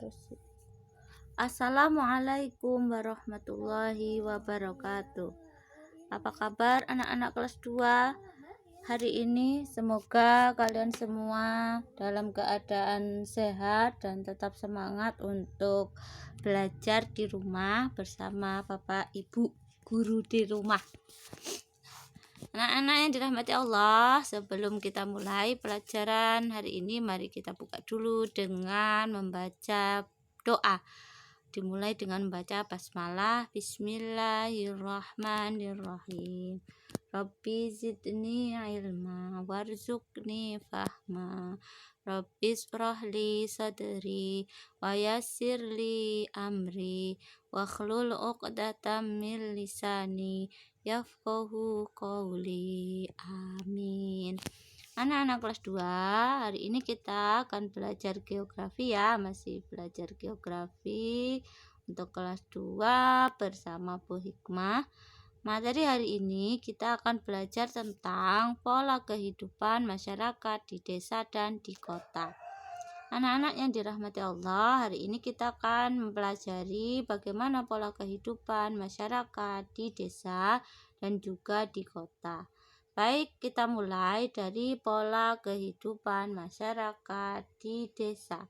terus. Assalamualaikum warahmatullahi wabarakatuh. Apa kabar anak-anak kelas 2 hari ini? Semoga kalian semua dalam keadaan sehat dan tetap semangat untuk belajar di rumah bersama Bapak Ibu guru di rumah. Anak-anak yang dirahmati Allah, sebelum kita mulai pelajaran hari ini, mari kita buka dulu dengan membaca doa. Dimulai dengan membaca basmalah. Bismillahirrahmanirrahim. Rabbi zidni ilma warzuqni fahma. Rabbi israhli sadri wa yassirli amri wa khlul 'uqdatam min lisani yafqahu qawli. Amin. Anak-anak kelas 2, hari ini kita akan belajar geografi ya, masih belajar geografi untuk kelas 2 bersama Bu Hikmah. Materi hari ini kita akan belajar tentang pola kehidupan masyarakat di desa dan di kota. Anak-anak yang dirahmati Allah, hari ini kita akan mempelajari bagaimana pola kehidupan masyarakat di desa dan juga di kota. Baik, kita mulai dari pola kehidupan masyarakat di desa.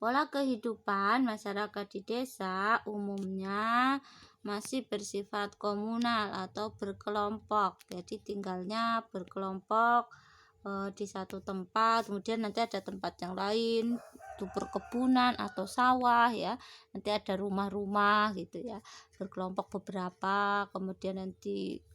Pola kehidupan masyarakat di desa umumnya masih bersifat komunal atau berkelompok. Jadi tinggalnya berkelompok di satu tempat, kemudian nanti ada tempat yang lain itu perkebunan atau sawah ya, nanti ada rumah-rumah gitu ya, berkelompok beberapa, kemudian nanti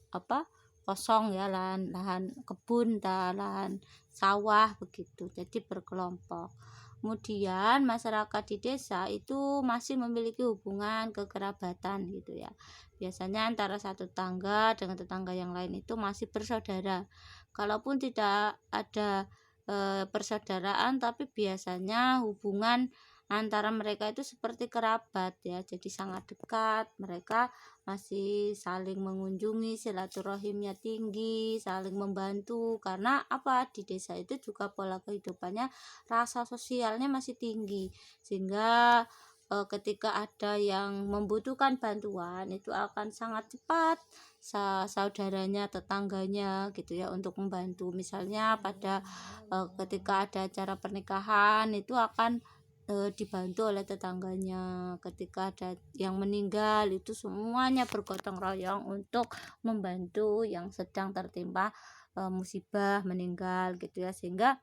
kosong ya, lahan kebun dan lahan sawah begitu, jadi berkelompok. Kemudian masyarakat di desa itu masih memiliki hubungan kekerabatan gitu ya, biasanya antara satu tetangga dengan tetangga yang lain itu masih bersaudara. Kalaupun tidak ada persaudaraan, tapi biasanya hubungan antara mereka itu seperti kerabat ya, jadi sangat dekat. Mereka masih saling mengunjungi, silaturahimnya tinggi, saling membantu, karena di desa itu juga pola kehidupannya, rasa sosialnya masih tinggi, sehingga ketika ada yang membutuhkan bantuan itu akan sangat cepat saudaranya, tetangganya gitu ya untuk membantu. Misalnya pada ketika ada acara pernikahan itu akan dibantu oleh tetangganya. Ketika ada yang meninggal itu semuanya bergotong royong untuk membantu yang sedang tertimpa musibah meninggal gitu ya, sehingga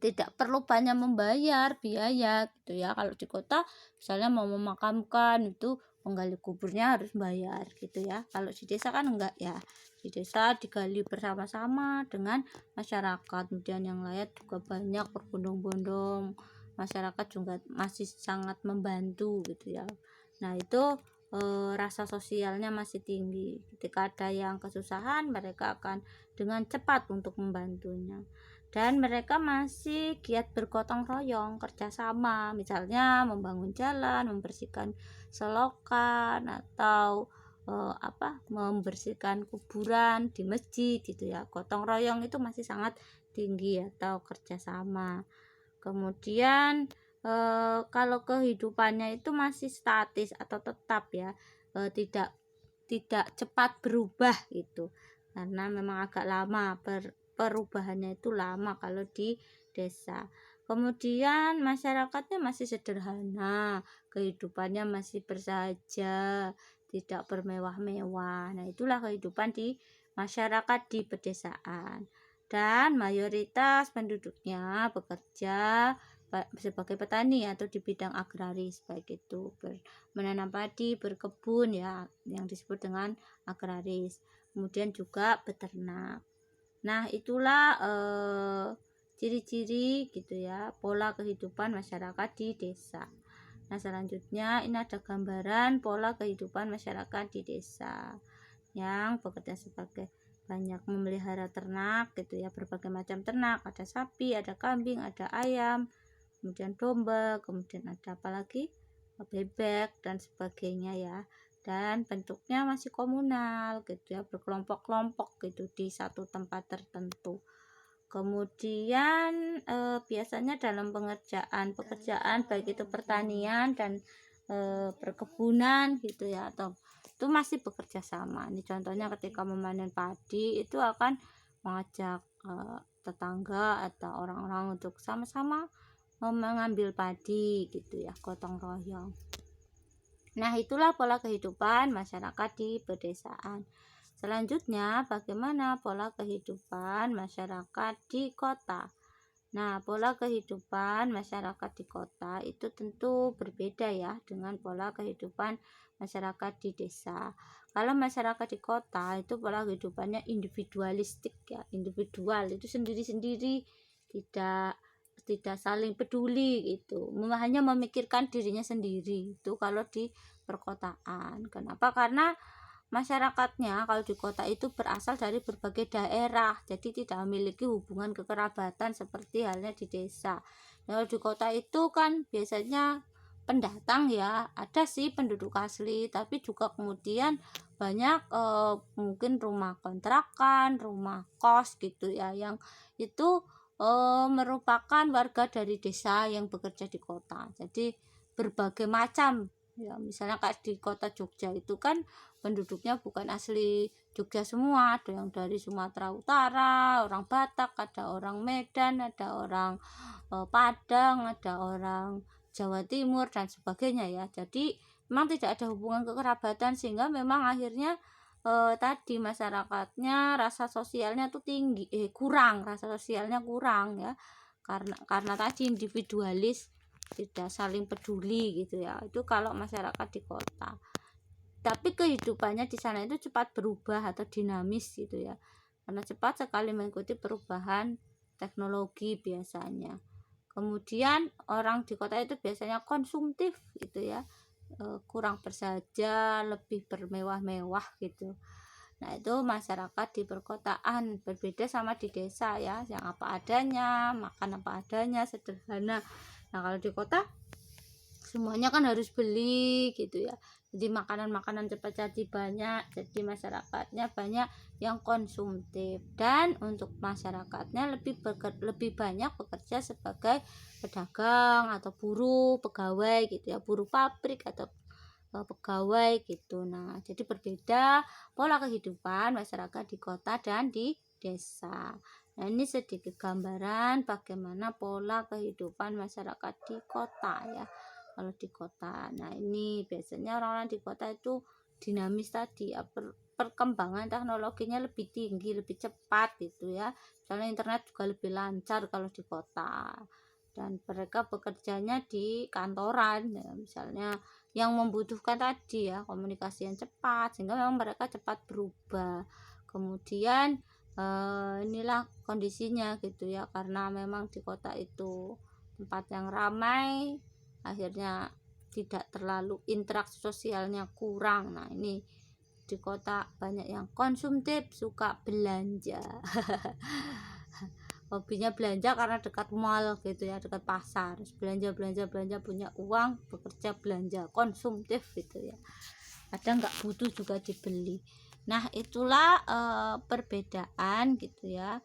tidak perlu banyak membayar biaya gitu ya. Kalau di kota misalnya mau memakamkan itu menggali kuburnya harus bayar gitu ya. Kalau di desa kan enggak ya, di desa digali bersama-sama dengan masyarakat. Kemudian yang lain juga banyak berbondong-bondong, masyarakat juga masih sangat membantu gitu ya. Nah itu rasa sosialnya masih tinggi. Ketika ada yang kesusahan, mereka akan dengan cepat untuk membantunya. Dan mereka masih giat bergotong royong, kerjasama, misalnya membangun jalan, membersihkan selokan, atau membersihkan kuburan di masjid gitu ya. Gotong royong itu masih sangat tinggi atau kerjasama. Kemudian kalau kehidupannya itu masih statis atau tetap ya, tidak cepat berubah gitu, karena memang agak lama perubahannya itu lama kalau di desa. Kemudian masyarakatnya masih sederhana, kehidupannya masih bersahaja, tidak bermewah-mewah. Nah itulah kehidupan di masyarakat di pedesaan, dan mayoritas penduduknya bekerja sebagai petani atau di bidang agraris, baik itu menanam padi, berkebun ya, yang disebut dengan agraris, kemudian juga beternak. Nah itulah ciri-ciri gitu ya pola kehidupan masyarakat di desa. Nah selanjutnya ini ada gambaran pola kehidupan masyarakat di desa yang bekerja sebagai banyak memelihara ternak gitu ya, berbagai macam ternak, ada sapi, ada kambing, ada ayam, kemudian domba, kemudian ada apalagi bebek dan sebagainya ya. Dan bentuknya masih komunal gitu ya, berkelompok-kelompok gitu di satu tempat tertentu. Kemudian biasanya dalam pekerjaan baik itu pertanian dan perkebunan gitu ya, atau itu masih bekerja sama. Ini contohnya ketika memanen padi itu akan mengajak tetangga atau orang-orang untuk sama-sama mengambil padi gitu ya, gotong royong. Nah, itulah pola kehidupan masyarakat di pedesaan. Selanjutnya, bagaimana pola kehidupan masyarakat di kota? Nah, pola kehidupan masyarakat di kota itu tentu berbeda ya dengan pola kehidupan masyarakat di desa. Kalau masyarakat di kota itu pola kehidupannya individualistik ya, individual, itu sendiri-sendiri, tidak tidak saling peduli gitu, hanya memikirkan dirinya sendiri. Itu kalau di perkotaan. Kenapa? Karena masyarakatnya kalau di kota itu berasal dari berbagai daerah, jadi tidak memiliki hubungan kekerabatan seperti halnya di desa. Kalau di kota itu kan biasanya pendatang ya, ada sih penduduk asli, tapi juga kemudian banyak mungkin rumah kontrakan, rumah kos gitu ya, yang itu merupakan warga dari desa yang bekerja di kota. Jadi berbagai macam ya, misalnya kayak di kota Jogja itu kan penduduknya bukan asli Jogja semua, ada yang dari Sumatera Utara, orang Batak, ada orang Medan, ada orang Padang, ada orang Jawa Timur dan sebagainya ya. Jadi memang tidak ada hubungan kekerabatan, sehingga memang akhirnya tadi masyarakatnya rasa sosialnya tuh tinggi, kurang, rasa sosialnya kurang ya, karena tadi individualis, tidak saling peduli gitu ya. Itu kalau masyarakat di kota. Tapi kehidupannya di sana itu cepat berubah atau dinamis gitu ya, karena cepat sekali mengikuti perubahan teknologi biasanya. Kemudian orang di kota itu biasanya konsumtif gitu ya, kurang bersahaja, lebih bermewah-mewah gitu. Nah, itu masyarakat di perkotaan, berbeda sama di desa ya, yang apa adanya, makan apa adanya, sederhana. Nah, kalau di kota semuanya kan harus beli gitu ya, jadi makanan-makanan cepat jadi banyak, jadi masyarakatnya banyak yang konsumtif, dan untuk masyarakatnya lebih banyak bekerja sebagai pedagang atau buruh, pegawai gitu ya, buruh pabrik atau pegawai gitu. Nah, jadi berbeda pola kehidupan masyarakat di kota dan di desa. Nah, ini sedikit gambaran bagaimana pola kehidupan masyarakat di kota ya. Kalau di kota, nah ini biasanya orang-orang di kota itu dinamis tadi ya, perkembangan teknologinya lebih tinggi, lebih cepat gitu ya. Misalnya internet juga lebih lancar kalau di kota, dan mereka bekerjanya di kantoran ya, misalnya yang membutuhkan tadi ya komunikasi yang cepat, sehingga memang mereka cepat berubah. Kemudian inilah kondisinya gitu ya, karena memang di kota itu tempat yang ramai, akhirnya tidak terlalu interaksi sosialnya kurang. Nah, ini di kota banyak yang konsumtif, suka belanja. Hobinya belanja karena dekat mall gitu ya, dekat pasar, belanja punya uang, bekerja belanja, konsumtif gitu ya, kadang nggak butuh juga dibeli. Nah, itulah perbedaan gitu ya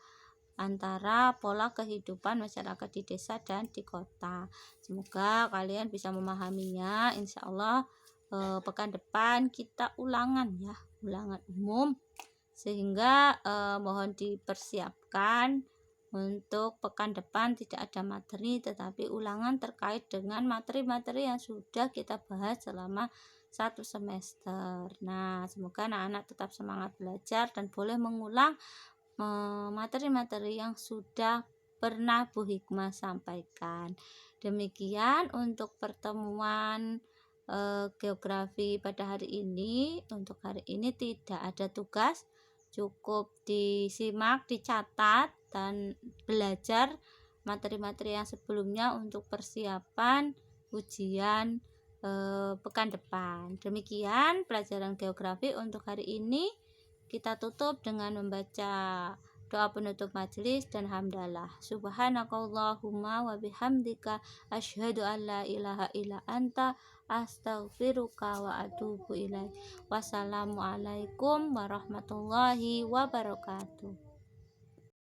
antara pola kehidupan masyarakat di desa dan di kota. Semoga kalian bisa memahaminya. Insya Allah pekan depan kita ulangan ya, ulangan umum, sehingga mohon dipersiapkan untuk pekan depan tidak ada materi, tetapi ulangan terkait dengan materi-materi yang sudah kita bahas selama satu semester. Nah, semoga anak-anak tetap semangat belajar dan boleh mengulang materi-materi yang sudah pernah Bu Hikmah sampaikan. Demikian untuk pertemuan geografi pada hari ini. Untuk hari ini tidak ada tugas, cukup disimak, dicatat, dan belajar materi-materi yang sebelumnya untuk persiapan ujian pekan depan. Demikian pelajaran geografi untuk hari ini. Kita tutup dengan membaca doa penutup majelis dan hamdalah. Subhanakallahumma wa bihamdika asyhadu an la ilaha illa anta astaghfiruka wa atubu ilaik. Wassalamualaikum warahmatullahi wabarakatuh.